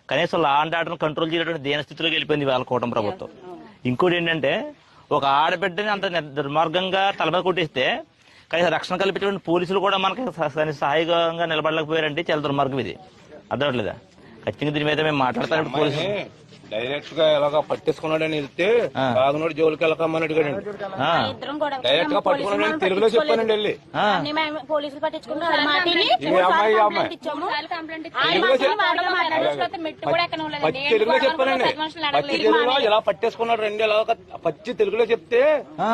కనీసం law and order control చేయడానికి దీనస్థితిలోకి వెళ్ళిపోయింది వాళ్ళ కూటమి ప్రభుత్వం. ఇంకోటి ఏంటంటే ఒక ఆడబిడ్డని అంత దుర్మార్గంగా తల మీద కొట్టిస్తే కనీసం రక్షణ కల్పించేటువంటి పోలీసులు కూడా మనకి సహాయంగా నిలబడలేకపోయారంటే చాలా దుర్మార్గం ఇది. అర్థమట్లేదా? ఖచ్చితంగా దీని మీద మేము మాట్లాడతాం. పోలీసులు డైరెక్ట్ గా ఎలాగా పట్టేసుకున్నాడని వెళ్తే బాగున్నాడు జోలికి వెళ్ళకమ్మని అడిగాడండి. డైరెక్ట్ గా పట్టుకున్నాడని తెలుగులో చెప్పానండి వెళ్ళి పోలీసులు పట్టించుకున్నారు. తెలుగులో చెప్పానండి. పచ్చి తెలుగులో ఎలా పట్టేసుకున్నాడు రండి ఎలా పచ్చి తెలుగులో చెప్తే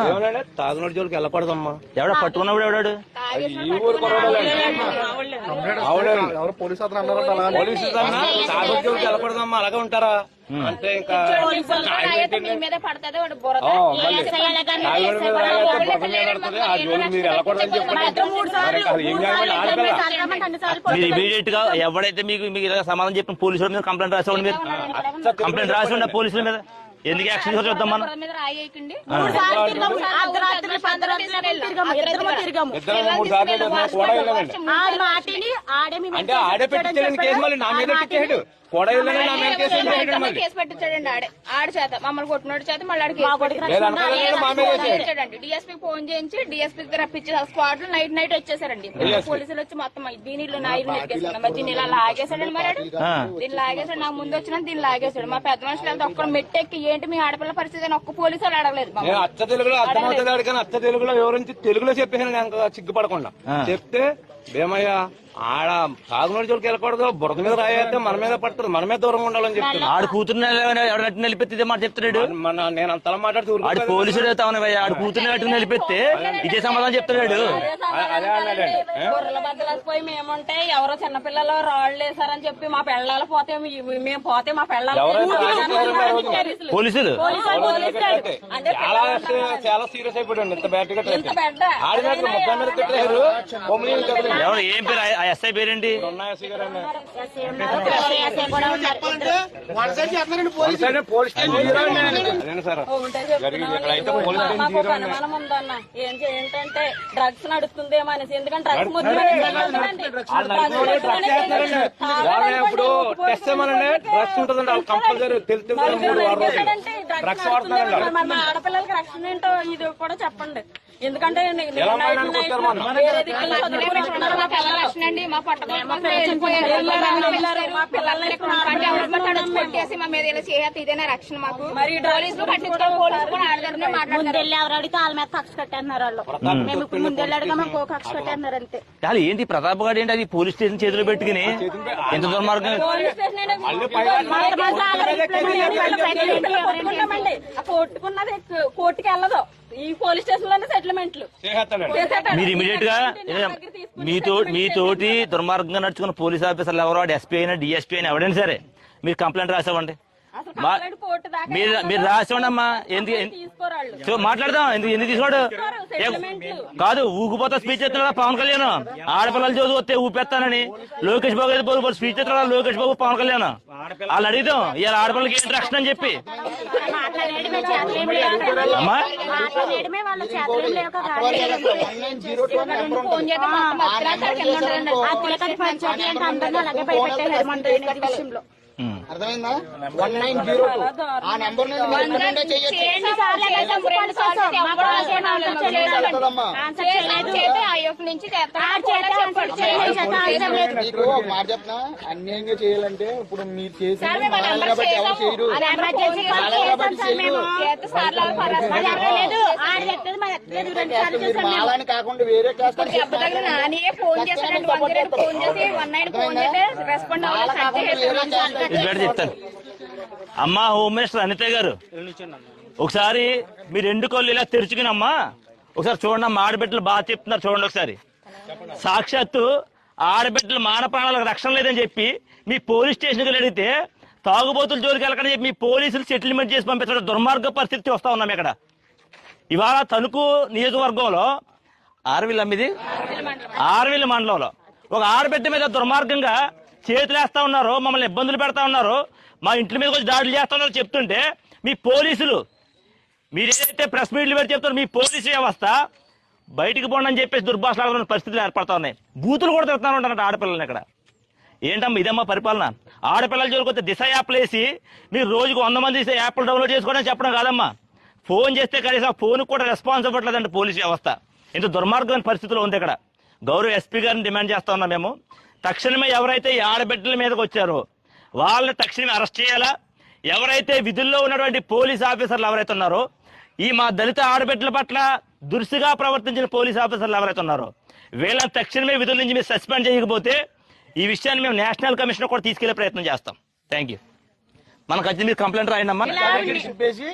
ఏమన్నా తాగునాడు జోలికి వెళ్ళకూడదమ్మా. ఎవడ పట్టుకున్నప్పుడు ఎవడాడు ఈ ఊరు ఎవరు పోలీసు పోలీసు తాగుడు జోలికి వెళ్ళకూడదమ్మా. అలాగే ఉంటారా అంటే ఇంకా మీరు వెళ్ళకూడదని మీరు ఇమీడియట్ గా ఎవడైతే మీకు సమాధానం చెప్పిన పోలీసుల మీద కంప్లైంట్ రాసేవాడు. మీరు కంప్లైంట్ రాసి ఉండే పోలీసుల మీద ఎందుకు యాక్షన్ చూద్దాం మనం. అంటే ఆడే పెట్టించాడు కేసు మళ్ళీ నా మీద పెట్టాడు. కేసు పెట్టించాడండి ఆడి చేత మమ్మల్ని కొట్టినోడి చేత మళ్ళీ డిఎస్పీ ఫోన్ చేయించి డిఎస్పీ రప్పించి స్పాట్ లో నైట్ వచ్చేసారండి. పోలీసులు వచ్చి మొత్తం దీనిలో నాయుడు నెక్కేసాడు. మరి దీన్ని ఇలా లాగేశాడండి. మరి దీన్ని లాగేసాడు. నా ముందు వచ్చిన దీన్ని లాగేశాడు. మా పెద్ద మనుషులు వెళ్తే ఒక్కడ మెట్టెక్కి ఏంటి మీ ఆడపిల్ల పరిస్థితి అని ఒక్క పోలీసు వాళ్ళు అడగలేదు. అచ్చ తెలుగులో అర్థమవుతుంది కానీ అచ్చ తెలుగులో వివరించి తెలుగులో చెప్పేసాను సిగ్గుపడకుండా. చెప్తే భీమయ్య ఆడ తాగునోడి జోలికి వెళ్ళకూడదు. బురద మీద రాయేస్తే మన మీద పడుతుంది. మన మీద దూరంగా ఉండాలని చెప్తున్నాడు. ఆడు కూతురు ఎవరినట్టు నిలిపెత్తే మాట చెప్తున్నాడు. నేను అంతలా మాట్లాడుతూ ఆడు పోలీసులు ఆడు కూతురు అట్టు నిలిపెత్తే ఇదే సమాధానం చెప్తున్నాడు. అదే అన్నాడండి. గొర్రెల బద్దలకు పోయి మేముంటే ఎవరో చిన్నపిల్లలు రాళ్ళు వేసారని చెప్పి మా పెళ్ళాలు పోతే మేము పోతే మా పెళ్ళాలు పోలీసులు చాలా సీరియస్ అయిపోయాడు. ఇంత బ్యాడ్ గా ఆడి మీద ముప్పై మీద పెట్టారు. ఎవరు ఏం పేరు? ఆ ఎస్ఐ పేరేంటి? ఏంటంటే డ్రగ్స్ నడుస్తుందేమో అనేసి. ఎందుకంటే ఇప్పుడు టెస్ట్ చేయమనండి డ్రగ్స్ ఉంటుందండి. వాళ్ళు కంపల్సరీ డ్రగ్స్ వాడుతున్నారు. మన ఆడపిల్లలకి రక్షణ ఏంటో ఇది కూడా చెప్పండి. ఎందుకంటే మా కొట్టేసి మా మీద ఇలా చేయాలి. ఇదేనా రక్షణ మాకు? మరి పోలీసులు ముందెళ్ళి ఎవరు అడిగితే వాళ్ళ మీద కక్ష కట్టేస్తున్నారు వాళ్ళు. మేము ఇప్పుడు ముందెళ్ళి అడిగా మాకు కక్ష కట్టేస్తున్నారు అంతే. ఏంటి ప్రతాప్ గారు ఏంటి అది పోలీస్ స్టేషన్ చేతిలో పెట్టుకుని ఎంత దుర్మార్గం. కొట్టుకున్నది కోర్టుకి వెళ్ళదు. ఈ పోలీస్ స్టేషన్ లోనే సెటిల్మెంట్లు. మీరు ఇమీడియట్ గా మీతోటి దుర్మార్గంగా నడుచుకున్న పోలీస్ ఆఫీసర్లు ఎవరో ఎస్పీ అయినా డిఎస్పీ అయినా ఎవరైనా సరే మీరు కంప్లైంట్ రాసావండి. మీరు రాసివ్వండి అమ్మా. ఎందుకు మాట్లాడదాం? ఎందుకు తీసుకోడు కాదు. ఊగిపోతా స్పీచ్ ఎత్తున్నాడా పవన్ కళ్యాణ్? ఆడపిల్లలు చదువు వస్తే ఊపెత్తానని లోకేష్ బాబు అయితే స్పీచ్ ఎత్తున్నాడా లోకేష్ బాబు పవన్ కళ్యాణ్? వాళ్ళు అడిగిదాం ఇలా ఆడపిల్లలకి ఏంటి రక్షణ అని చెప్పి. అమ్మా అర్థమైందా? 1902 ఆ నెంబర్ మీరు ఒక మాట చెప్తున్నా. అన్యాయంగా చేయాలంటే ఇప్పుడు మీరు చేసి కాబట్టి ఎవరు చేయరు. మీరు మాలని కాకుండా వేరే చెప్తాను. అమ్మా హోమ్ మినిస్టర్ అనిత గారు ఒకసారి మీ రెండు కళ్ళు ఇలా తెరుచుకుని అమ్మా ఒకసారి చూడండి. అమ్మా ఆడబిడ్డలు బాగా చెప్తున్నారు చూడండి ఒకసారి. సాక్షాత్తు ఆడబిడ్డలు మాన ప్రాణాలకు రక్షణ లేదని చెప్పి మీ పోలీస్ స్టేషన్కి అడిగితే తాగుబోతుల జోలికి వెళ్ళకని చెప్పి మీ పోలీసులు సెటిల్మెంట్ చేసి పంపించడం దుర్మార్గ పరిస్థితి వస్తా ఉన్నాం ఇక్కడ. ఇవాళ తణుకు నియోజకవర్గంలో ఆర్విల్ మండలంలో ఒక ఆడబిడ్డ మీద దుర్మార్గంగా చేతులు వేస్తా ఉన్నారు, మమ్మల్ని ఇబ్బందులు పెడతా ఉన్నారు, మా ఇంటి మీద వచ్చి దాడులు చేస్తా ఉన్నారు చెప్తుంటే మీ పోలీసులు మీరు ఏదైతే ప్రెస్ మీట్లు పెట్టి చెప్తారో మీ పోలీసు వ్యవస్థ బయటికి పోండి అని చెప్పేసి దుర్భాషలాడుతున్న పరిస్థితులు ఏర్పడతా ఉన్నాయి. బూతులు కూడా తిరుగుతా ఉంటారంట ఆడపిల్లల్ని ఇక్కడ. ఏంటమ్మా ఇదమ్మా పరిపాలన? ఆడపిల్లల జోలికి వస్తే దిశ యాప్లు వేసి మీరు రోజుకు 100 మంది యాప్లు డౌన్లోడ్ చేసుకోవడం చెప్పడం కాదమ్మా. ఫోన్ చేస్తే కనీసం ఆ ఫోన్ కూడా రెస్పాన్స్ ఇవ్వట్లేదండి పోలీస్ వ్యవస్థ. ఇంత దుర్మార్గమైన పరిస్థితిలో ఉంది ఇక్కడ. గౌరవ ఎస్పీ గారిని డిమాండ్ చేస్తా ఉన్నాం మేము. తక్షణమే ఎవరైతే ఈ ఆడబిడ్డల మీదకి వచ్చారో వాళ్ళని తక్షణమే అరెస్ట్ చేయాలా. ఎవరైతే విధుల్లో ఉన్నటువంటి పోలీస్ ఆఫీసర్లు ఎవరైతే ఉన్నారో ఈ మా దళిత ఆడబిడ్డల పట్ల దురుసుగా ప్రవర్తించిన పోలీస్ ఆఫీసర్లు ఎవరైతే ఉన్నారో వీళ్ళని తక్షణమే విధుల నుంచి మీరు సస్పెండ్ చేయకపోతే ఈ విషయాన్ని మేము నేషనల్ కమిషన్ కూడా తీసుకెళ్లే ప్రయత్నం చేస్తాం. Thank you. మనకు వచ్చి మీరు కంప్లైంట్ రాయండి అమ్మా. చెప్పేసి